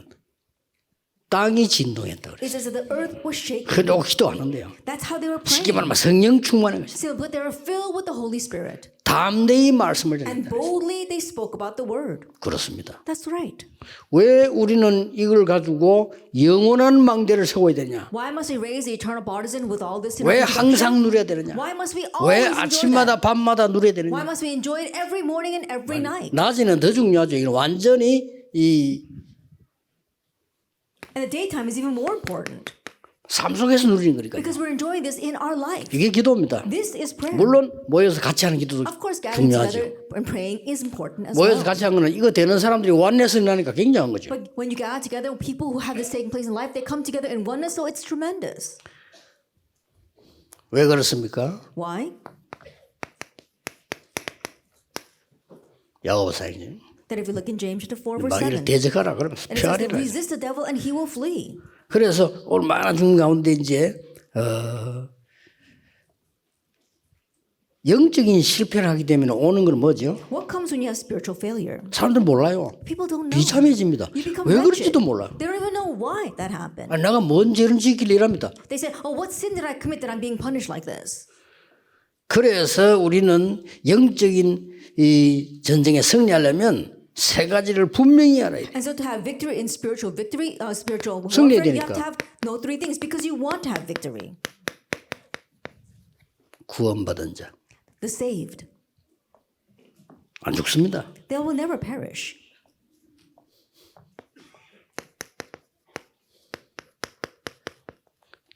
땅이 진동했다 그래요. It says that the earth was shaken. 그러고 기도하는데요. That's how they were 쉽게 praying. 말하면 성령 충만한 것이. So, but they were filled with the Holy Spirit. 담대히 말씀을 And 전한다. boldly they spoke about the word. 그렇습니다. That's right. 왜 우리는 이걸 가지고 영원한 망대를 세워야 되냐? Why must we raise the eternal partisan with all this? 왜 항상 누려야 되느냐? Why must we 왜 always enjoy that? 아침마다 밤마다 누려야 Why 되느냐? must we enjoy it every morning and every night? 낮에는 더 중요하죠. 이건 완전히 이 And the daytime is even more important 삶 속에서 누리는 거니까요. because we're enjoying this in our life. 이게 기도입니다. This is prayer. 물론 모여서 같이 하는 기도도 Of course, gathering 중요하죠. together and praying is important as 모여서 well. 같이 하는 거는 이거 되는 사람들이 원내스 나니까 굉장한 거죠. But when you gather together, people who have this taking place in life, they come together in oneness, so it's tremendous. 왜 그렇습니까? Why? 야고보사님 That if you look in James chapter 4, verse 마귀를 7, 대적하라 그러면 and it says that 피하리라. resist the devil and he will flee. 그래서 얼마나 중요한 가운데 이제 영적인 실패를 하게 되면 오는 건 뭐죠? What comes when you have spiritual failure? 사람들 몰라요. People don't know. 비참해집니다. You become 왜 wretched. 그런지도 몰라요. They don't even know why that happened. 내가 뭔 죄를 지키려 이랍니다. They say, oh, what sin did I commit that I'm being punished like this? 그래서 우리는 영적인 이 전쟁에 승리하려면 세 가지를 분명히 알아야 돼요. And so to have victory in spiritual victory, spiritual 승리해야 warfare, you have 되니까. to have no three things because you want to have victory. 구원받은 자. The saved, 안 죽습니다. they will never perish.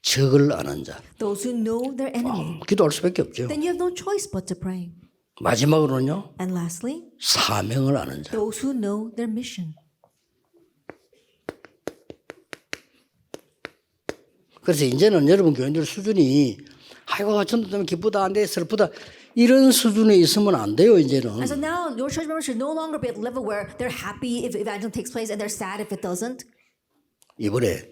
적을 아는 자. Those who know their enemy. 기도할 수밖에 없죠. Then you have no choice but to pray. 마지막으로는요. And lastly, 사명을 아는 자. those who know their mission. 그래서 이제는 여러분 교인들 수준이 아이고 전도 때문에 기쁘다 안 돼 슬프다 이런 수준에 있으면 안 돼요, 이제는. And so now your church members should no longer be at the level where they're happy if evangelism takes place and they're sad if it doesn't. 이번에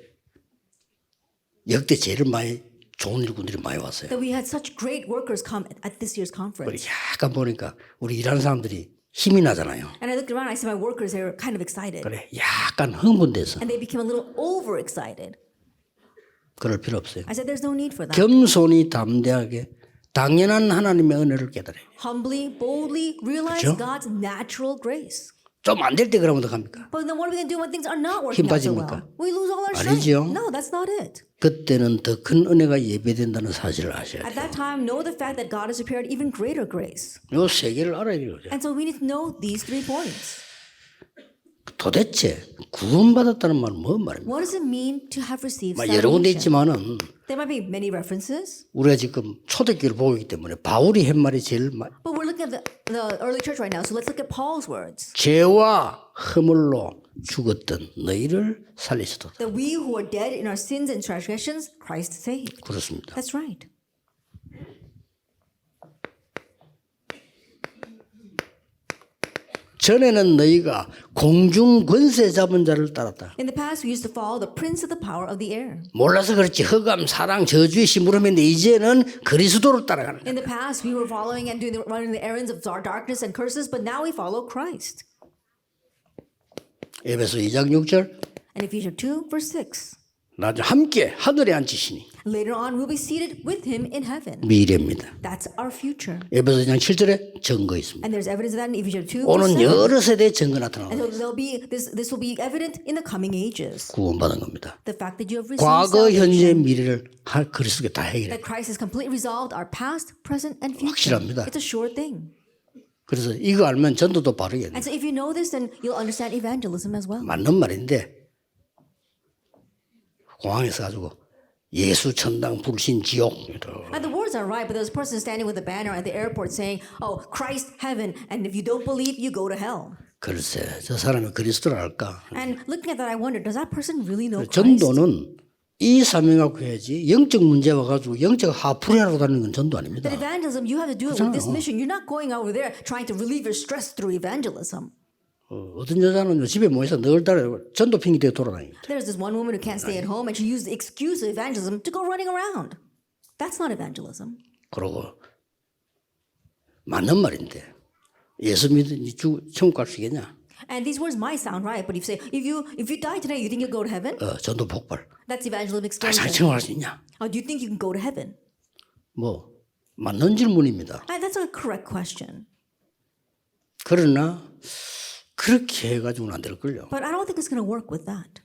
역대 제일 많이 좋은 일꾼들이 많이 왔어요. That we had such great workers come at this year's 우리 conference. 약간 보니까 우리 일하는 사람들이 힘이 나잖아요. And I looked around, I see my workers, they were kind of excited. 그래, 약간 흥분돼서 And they became a little overexcited. 그럴 필요 없어요. I said, there's no need for that. 겸손히 담대하게 당연한 하나님의 은혜를 깨달아요. Humbly, boldly realize 그렇죠? God's natural grace. 좀 안 될 때 그러면 어떡합니까? But then what are we going to do when things are not working 힘 out so 빠집니까? well? We lose all our strength. 아니죠. No, that's not it. 그때는 더 큰 은혜가 예배된다는 사실을 아셔야 At 돼요. that time, know the fact that God has prepared even greater grace. 요 세 개를 알아야 돼요. And so we need to know these 3 points. 도대체 구원받았다는 말은 뭔 말입니까? What does it mean to have received 여러 군데 salvation? 있지만은 There might be many references, 우리가 지금 초대교회를 보고 있기 때문에 바울이 한 말이 제일 but we're looking at the early church right now, so let's look at Paul's words. 죄와 허물로 죽었던 너희를 살리시도다. That we who are dead in our sins and transgressions, Christ saved. 그렇습니다. That's right. 전에는 너희가 공중 권세 잡은 자를 따랐다. In the past, we used to follow the prince of the power of the air. 몰라서 그렇지 흑암, 사랑, 저주의 심부름인데 이제는 그리스도를 따라가는 거야. In the past, we were following and running the errands of our darkness and curses, but now we follow Christ. 에베소 2장 6절 And Ephesians 2, verse 6. 나중에 함께 하늘에 앉히시니 Later on, we'll be seated with him in heaven. 미래입니다. That's our future. 에베소 2장 7절에 증거 있습니다. And there's evidence of that in Ephesians 2, verse 오는 7. 여러 세대의 증거 And 나타나고 so there'll be this will be evident in the coming ages. 구원받은 겁니다. The fact that you have received 과거, 현재, salvation, 미래를 그리스도께 다 해결해. that Christ has completely resolved our past, present, and future. 확실합니다. It's a sure thing. 그래서 이거 알면 전도도 바르겠네. And so if you know this, then you'll understand evangelism as well. 맞는 말인데 공항에서 가지고 예수 천당 불신 지옥 And the words are right, but there's a person standing with a banner at the airport saying, "Oh, Christ, heaven, and if you don't believe, you go to hell." 글쎄 저 사람이 그리스도를 알까? And looking at that, I wonder, does that person really know Christ? 전도는 이 사명 갖고 해야지 영적 문제 와가지고 영적 하프리하러 다니는 건 전도 아닙니다. That evangelism, you have to do it with this mission. You're not going over there trying to relieve your stress through evangelism. 어떤 여자는 집에 모여서 늘 따라 전도 핑계 대고 돌아다닙니다. There's this one woman who can't stay at home, and she used the excuse of evangelism to go running around. That's not evangelism. 그러고 맞는 말인데 예수 믿으니 천국 갈 수 있겠냐? And these words might sound right, but if you say if you die tonight, you think you'll go to heaven? 전도 폭발. That's evangelism 잘 explosion. 천국 갈 수 있냐? Do you think you can go to heaven? 뭐 맞는 질문입니다. That's a correct question. 그러나 그렇게 해가지고는 안 될걸요. But I don't think it's going to work with that.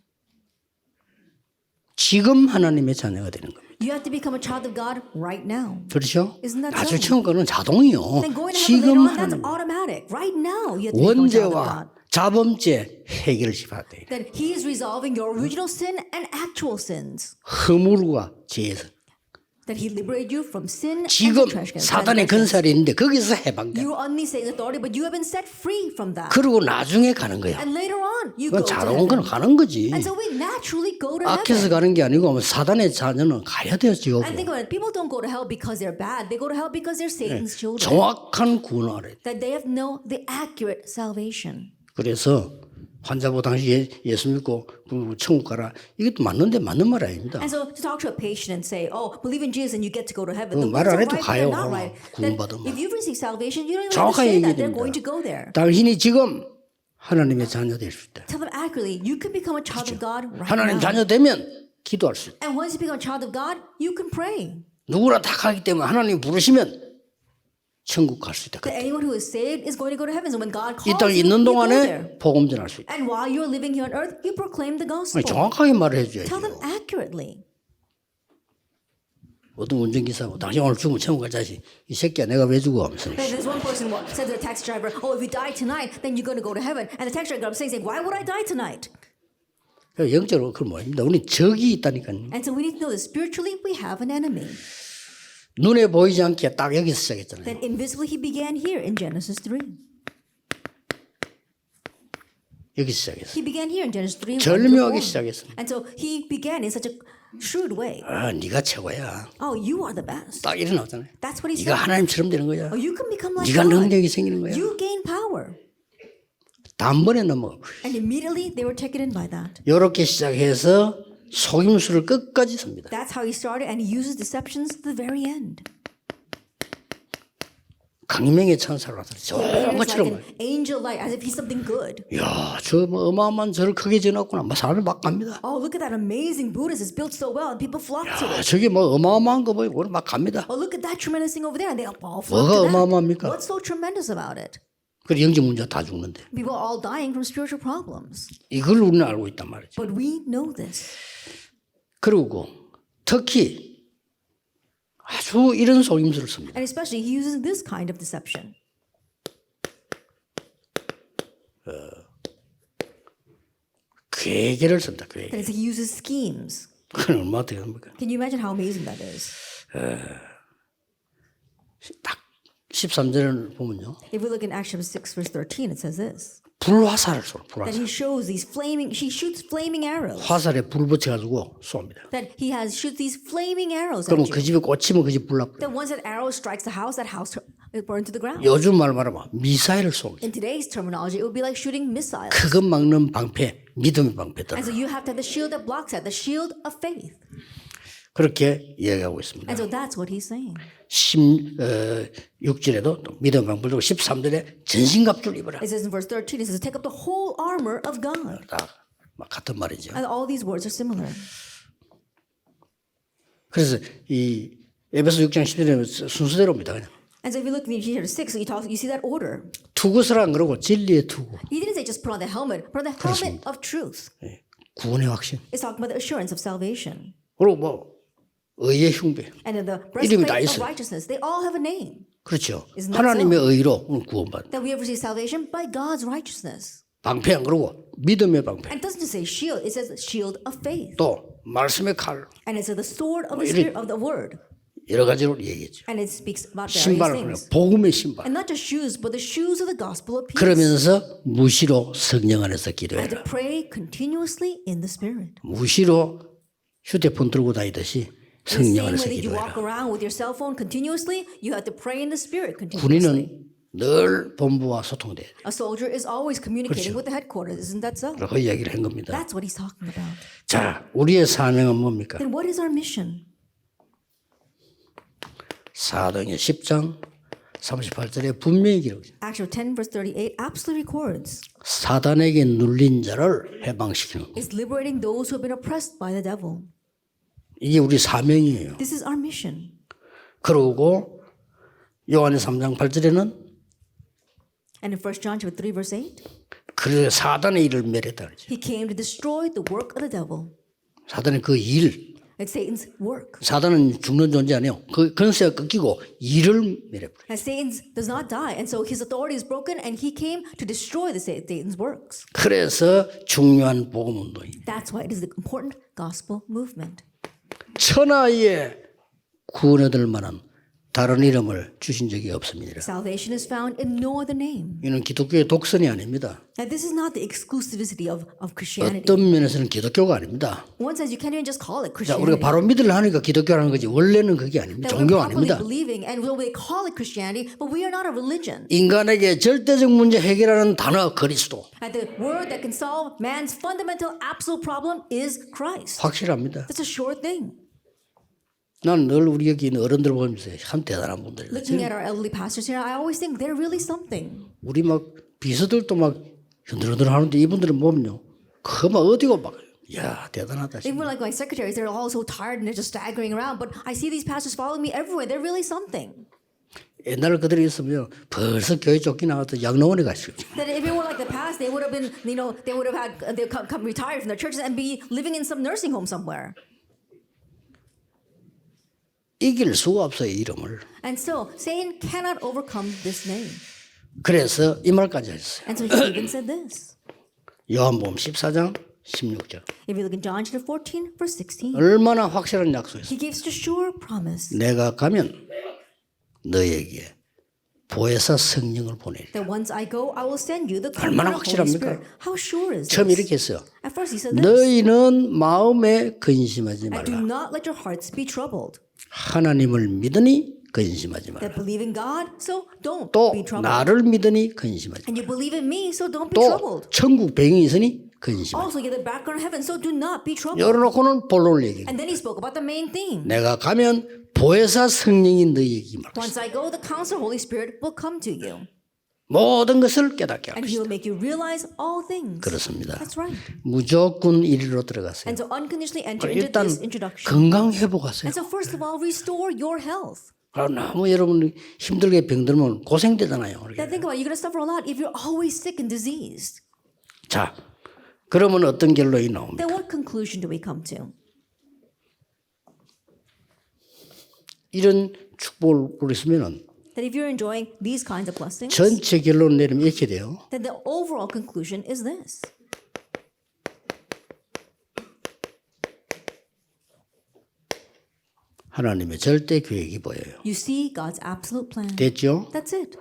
지금 하나님의 자녀가 되는 겁니다. You have to become a child of God right now. 그렇죠? Isn't that 나중에 so? 천국 가는 자동이요. Then going to heaven 지금 later on, that's 하나님 automatic. Right now, you have to become a child of God. 원죄와 자범죄 해결을 시켜야 돼. That He is resolving your original sin and actual sins. 허물과 죄에서 That He liberated you from sin and 지금 transgressions. 사단의 건설이 있는데 거기서 해방돼. You are only Satan's authority, but you have been set free from that. 그리고 나중에 가는 거야. And later on, you 그건 go to 자동은 그냥 heaven. 가는 거지. And so we naturally go to 악해서 heaven. 가는 게 아니고 사단의 자녀는 가야 돼요 지옥으로. And think about it. People don't go to hell because they're bad. They go to hell because they're Satan's children. 정확한 구원을 알아야 돼. That they have the accurate salvation. 그래서 환자보 당시 예수 믿고 천국 가라. 이것도 맞는데 맞는 말 아닙니다. And so to talk to a patient and say, "Oh, believe in Jesus and you get to go to heaven." The 말 words 안 are 해도 right, but 가요. they're not right. That 구원받으면. if you've received salvation, you don't even have to 정확하게 say that they're 얘기됩니다. going to go there. 당신이 지금 하나님의 자녀 될 수 있다. Tell them accurately, you can become a child of God right 하나님 now. 자녀 되면 기도할 수 있다. And once you become a child of God, you can pray. 누구나 다 가기 때문에 하나님 부르시면 천국 갈 수 있다. That anyone who is saved is going to go to heaven. So when God 이 calls 땅에 you, 있는 you go there. 동안에 복음 전할 수 있다. And while you're living here on earth, you proclaim the gospel. 정확하게 말을 Tell them 해줘야죠. accurately. 어떤 운전기사고 당신 오늘 죽으면 천국 갈 자식 이 새끼야 내가 왜 죽어 하면서 There's one person who said to the taxi driver, "Oh, if you die tonight, then you're going to go to heaven." And the taxi driver got up saying, "Why would I die tonight?" 영적으로 그건 뭐입니다. 우리 적이 있다니까요. And so we need to know that spiritually we have an enemy. 눈에 보이지 않게 딱 여기서 시작했잖아요. Then invisibly he began here in Genesis 3. 여기서 시작했어요. He began here in Genesis 3. 1 to 절묘하게 4. 시작했습니다. And so he began in such a shrewd way. 네가 최고야. Oh, you are the best. 딱 이래 나오잖아요. That's what he 네가 said. 하나님처럼 되는 거야. Oh, you can become like 네가 God. 능력이 생기는 거야. You gain power. 단번에 넘어가고. And immediately they were taken in by that. 이렇게 시작해서 속임수를 끝까지 씁니다. That's how he started, and he uses deceptions to the very end. 강명의 천사로 나타나. He appears like 저것처럼. an angel light, as if he's something good. 야, 저 뭐 어마어마한 절을 크게 지어놨구나. 뭐 사람이 막 갑니다. Oh, look at that amazing Buddhist. It's built so well, and people flock to 야, it. 저게 뭐 어마어마한 거 보이고 막 갑니다. Oh, look at that tremendous thing over there, and they all flock 뭐가 to that. 어마어마합니까? What's so tremendous about it? 그래 영적 문제 다 죽는데. People are all dying from spiritual problems. 이걸 우리는 알고 있단 말이죠. But we know this. 그리고 특히 아주 이런 속임수를 씁니다. And especially, he uses this kind of deception. 괴계를 쓴다. 괴계. That is, he uses schemes. 그건 얼마나 대단합니까? Can you imagine how amazing that is? 딱 13절을 보면요. If we look in Acts chapter 6, verse 13, it says this. 불화살을 쏘. That 불화살. he shows these she shoots flaming arrows. 화살에 불 붙여가지고 쏩니다. That he shoots these flaming arrows 그러면 at 그 you. 집에 꽂히면 그 집 불나버려. That once that arrow strikes the house it burns to the ground. 요즘 말 말하면 미사일을 쏘는. In today's terminology, it would be like shooting missiles. 그것 막는 방패, 믿음의 방패다. And so you have to have the shield that blocks that, the shield of faith. 그렇게 이야기하고 있습니다. And so that's what he's saying. 16절에도 믿음의 방패를 들고 13절에 전신갑주를 입어라. It says in verse 13, it says, take up the whole armor of God. 다 같은 말이죠. And all these words are similar. 그래서 이 에베소 6장 10절에는 순서대로입니다. 그냥. And so if you look in chapter 6, you see that order. 투구스라 안 그러고 진리의 투구. He didn't say just put on the helmet, put on the helmet of truth. 예, 구원의 확신. It's talking about the assurance of salvation. 그리고 뭐 의의 흉배. And then the 이름이 다 breastplate of 있어요. righteousness. They all have a name. 그렇죠. Isn't that 하나님의 의로 오늘 구원받는. That we have received salvation by God's righteousness. 방패 안 그러고 믿음의 방패. And it doesn't just say shield, it says shield of faith. 또 말씀의 칼. And it says the sword of the 이래- spirit of the word. 여러 가지로 얘기했죠. And it speaks about various 신발을 things. 그냥 복음의 신발. And not just shoes, but the shoes of the gospel of peace. 그러면서 무시로 성령 안에서 And 기도해라. to pray continuously in the spirit. 무시로 휴대폰 들고 다니듯이 The 성령 same 안에서 way that you walk 기도해라. around with your cell phone continuously, you have to pray in the spirit continuously. 군인은 늘 본부와 소통돼야 돼. A soldier is always communicating with the headquarters. Isn't that so? 그 이야기를 한 겁니다. That's what he's talking about. 자, 우리의 사명은 뭡니까? Then what is our mission? 사도행전 10장 38절에 분명히 기록해요. Acts 10 verse 38 absolutely records. 사단에게 눌린 자를 해방시키는 거. It's liberating those who have been oppressed by the devil. 이게 우리 사명이에요. This is our mission. 그러고 요한의 3장 8절에는 And in 1 John chapter 3 verse 8, 그래 사단의 일을 멸했다 그러죠. he came to destroy the work of the devil. 사단의 그 일, It's Satan's work. 사단은 죽는 존재 아니에요. 그 권세가 끊기고 일을 멸해버려요. And Satan does not die, and so his authority is broken, and he came to destroy Satan's works. 그래서 중요한 복음 운동입니다. That's why it is the important gospel movement. 천하에 구원 얻을 만한 다른 이름을 주신 적이 없습니다. Salvation is found in no other name. 이는 기독교의 독선이 아닙니다. Now, this is not the exclusivity of Christianity. 어떤 면에서는 기독교가 아닙니다. One says you can't even just call it 자, 우리가 Christianity. 바로 믿으려 하니까 기독교라는 거지 원래는 그게 아닙니다. That we're 종교 properly 아닙니다. believing, and we call it Christianity, but we are not a religion. 인간에게 절대적 문제 해결하는 단어 그리스도 And the word that can solve man's fundamental absolute problem is Christ. 확실합니다. That's a sure thing. 난 늘 우리 여기 있는 어른들 보면서 참 대단한 분들이다. Looking at our elderly pastors here, I always think they're really something. 우리 막 비서들도 막 흔들흔들 하는데 이분들은 보면요. 그막 어디고 막 야 대단하다. Even like my secretaries, they're all so tired and they're just staggering around. But I see these pastors following me everywhere. They're really something. 옛날 그들이 있으면 벌써 교회 쫓겨나가서 양로원에 갔어요. That if it were like the past, they would have been, they would have had, they come retired from their churches and be living in some nursing home somewhere. 이길 수가 없어요 이름을. And so Satan cannot overcome this name. 그래서 이 말까지 했어요. And so he even said this. 요한복음 14장 16절. If you look in John chapter 14, verse 16, 얼마나 확실한 약속이었어요. he gives us a sure promise. 내가 가면 너에게 보혜사 성령을 보내리라. That once I go, I will send you the 얼마나 Comforter, Holy 확실합니까? Spirit. How sure is 처음 this? 이렇게 했어요. At first he said this. 너희는 마음에 근심하지 And do 말라. not let your hearts be troubled. 하나님을 믿으니 근심하지 말라. That believe in God, so don't 또 be troubled. 나를 믿으니 근심하지 말라. And you believe in me, so don't be 또 troubled. 천국 배경이 있으니 근심하지 말라. Also, you get the background of heaven, so do not be troubled. 열어놓고는 본론을 얘기해요. And then he spoke about the main thing. 내가 가면 보혜사 성령이 너희에게 임할 것이다. Once I go, the Counselor, Holy Spirit will come to you. 모든 것을 깨닫게 할 And he 것이다. will make you realize all things. 그렇습니다. That's right. 무조건 이리로 들어가세요. And so unconditionally enter into 일단 this introduction. 건강 회복하세요. And so first of all, restore your health. 너무 여러분 힘들게 병들면 고생되잖아요. Now think about it. You're going to suffer a lot if you're always sick and diseased. 자, 그러면 어떤 결론이 나옵니까? Then what conclusion do we come to? 이런 축복을 있으면은 That if you're enjoying these kinds of blessings, 전체 결론 내리면 이렇게 돼요. then the overall conclusion is this. 하나님의 절대 계획이 보여요. You see God's absolute plan. 됐죠? That's it.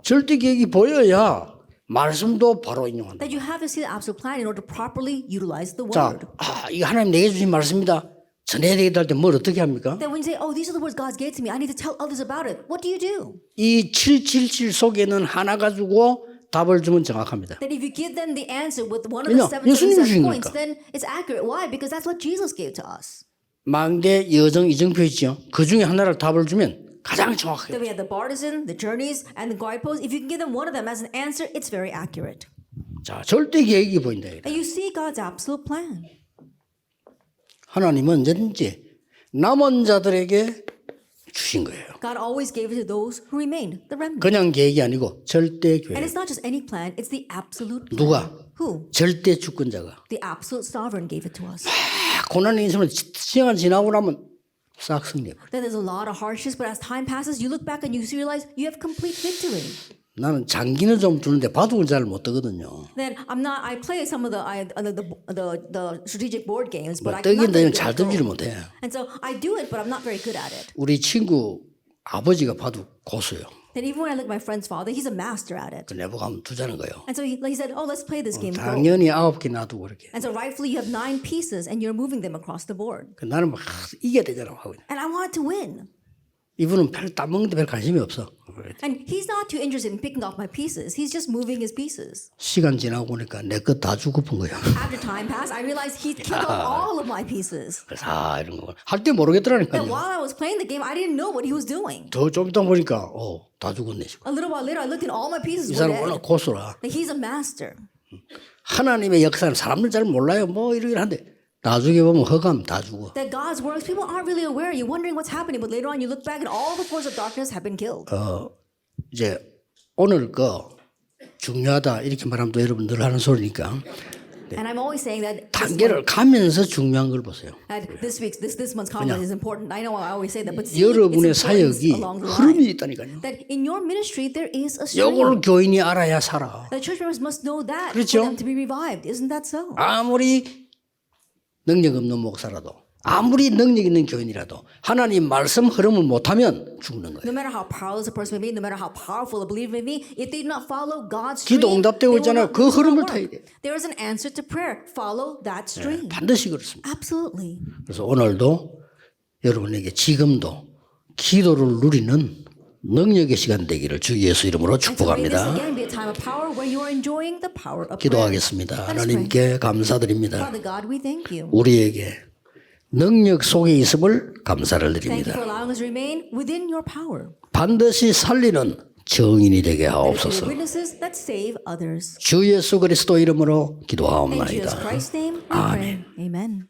절대 계획이 보여야 말씀도 바로 인용한다. That you have to see the absolute plan in order to properly utilize the 자, word. 이거 하나님 내게 주신 말씀입니다. 전해야 되겠다 할 때 뭘 어떻게 합니까? That when you say, oh, these are the words God gave to me, I need to tell others about it. What do you do? 이 777 속에는 하나 가지고 답을 주면 정확합니다. That if you give them the answer with one of the 왜냐? 예수님이 777 주신 points, 거니까. then it's accurate. Why? Because that's what Jesus gave to us. 망대, 여정, 이정표 있죠. 그 중에 하나를 답을 주면 가장 정확해요. Then we have the partisan, the journeys, and the guideposts. If you can give them one of them as an answer, it's very accurate. 자, 절대 계획이 보인다. And you see God's absolute plan. 하나님은 언제든지 남은 자들에게 주신 거예요. God always gave it to those who remained, the remnant. 그냥 계획이 아니고 절대 And 계획. it's not just any plan, it's the absolute plan. 누가? Who? 절대 주권자가. The absolute sovereign gave it to us. 고난의 인생을 시간 지나고 나면 싹 승리해버려. Then there's a lot of hardships, but as time passes, you look back and you realize you have complete victory. 나는 장기는 좀 주는데 바둑은 잘 못 뜨거든요. Then I play some of the strategic board games, but 뭐 I'm not 뜨긴 very 되면 good 잘 at Go. 뜨지를 못해. And so I do it, but I'm not very good at it. 우리 친구 아버지가 바둑 고수요. Then even when I look at my friend's father, he's a master at it. 그 내보고 하면 두자는 거예요. And so he said, oh, let's play this game. Go. 당연히 9개 놔두고 그렇게. And so rightfully you have 9 pieces and you're moving them across the board. 그 나는 막 이겨야 되잖아 하고. And I wanted to win. 이분은 별 따먹는데 별 관심이 없어. And he's not too interested in picking off my pieces. He's just moving his pieces. 시간 지나고 보니까 내 것 다 주고픈 거야. After time passed, I realized he'd killed off all of my pieces. 그래서 이런 거 할 때 And 모르겠더라니까요. while I was playing the game, I didn't know what he was doing. 더 좀 있다 보니까 다 죽었네. A little while later, I looked and all my pieces 이 were 사람 워낙 dead. 고수라. Like he's a master. 하나님의 역사는 사람들 잘 몰라요. 뭐 이러긴 한데 나중에 보면 허감 다 죽어. That God's works, people aren't really aware. You're wondering what's happening, but later on you look back and all the forces of darkness have been killed. 이제 오늘 중요하다 이렇게 말하면 또 여러분 늘 하는 소리니까 And I'm always saying that 단계를 가면서 중요한 걸 보세요. this month's conference is important. I know I always say that, but see 여러분의 its importance 사역이 along the 흐름이 line. 있다니까요. That in your ministry there is a stream. 이걸 교인이 알아야 살아. The church members must know that 그렇죠? for them to be revived. Isn't that so? 아무리 능력 없는 목사라도 아무리 능력 있는 교인이라도 하나님 말씀 흐름을 못하면 죽는 거예요. No matter how powerless a person may be, no matter how powerful a believer may be, if they do not follow God's 기도 stream, 응답되고 they will 있잖아요. not, 그 it will 흐름을 not 타야 work. 돼요. There is an answer to prayer. Follow that stream. 반드시 그렇습니다. Absolutely. 그래서 오늘도 여러분에게 지금도 기도를 누리는 능력의 시간 되기를 주 예수 이름으로 And so may this 축복합니다. again be a time of power where you are enjoying the power of prayer. 기도하겠습니다. 하나님께 감사드립니다. Father God, we thank you. 우리에게 능력 속에 있음을 감사를 Thank you for 드립니다. allowing us to remain within your power. 반드시 살리는 정인이 되게 That we be 하옵소서. witnesses that save others. 주 예수 그리스도 이름으로 In Jesus 기도하옵나이다. Christ's name, we pray. Amen.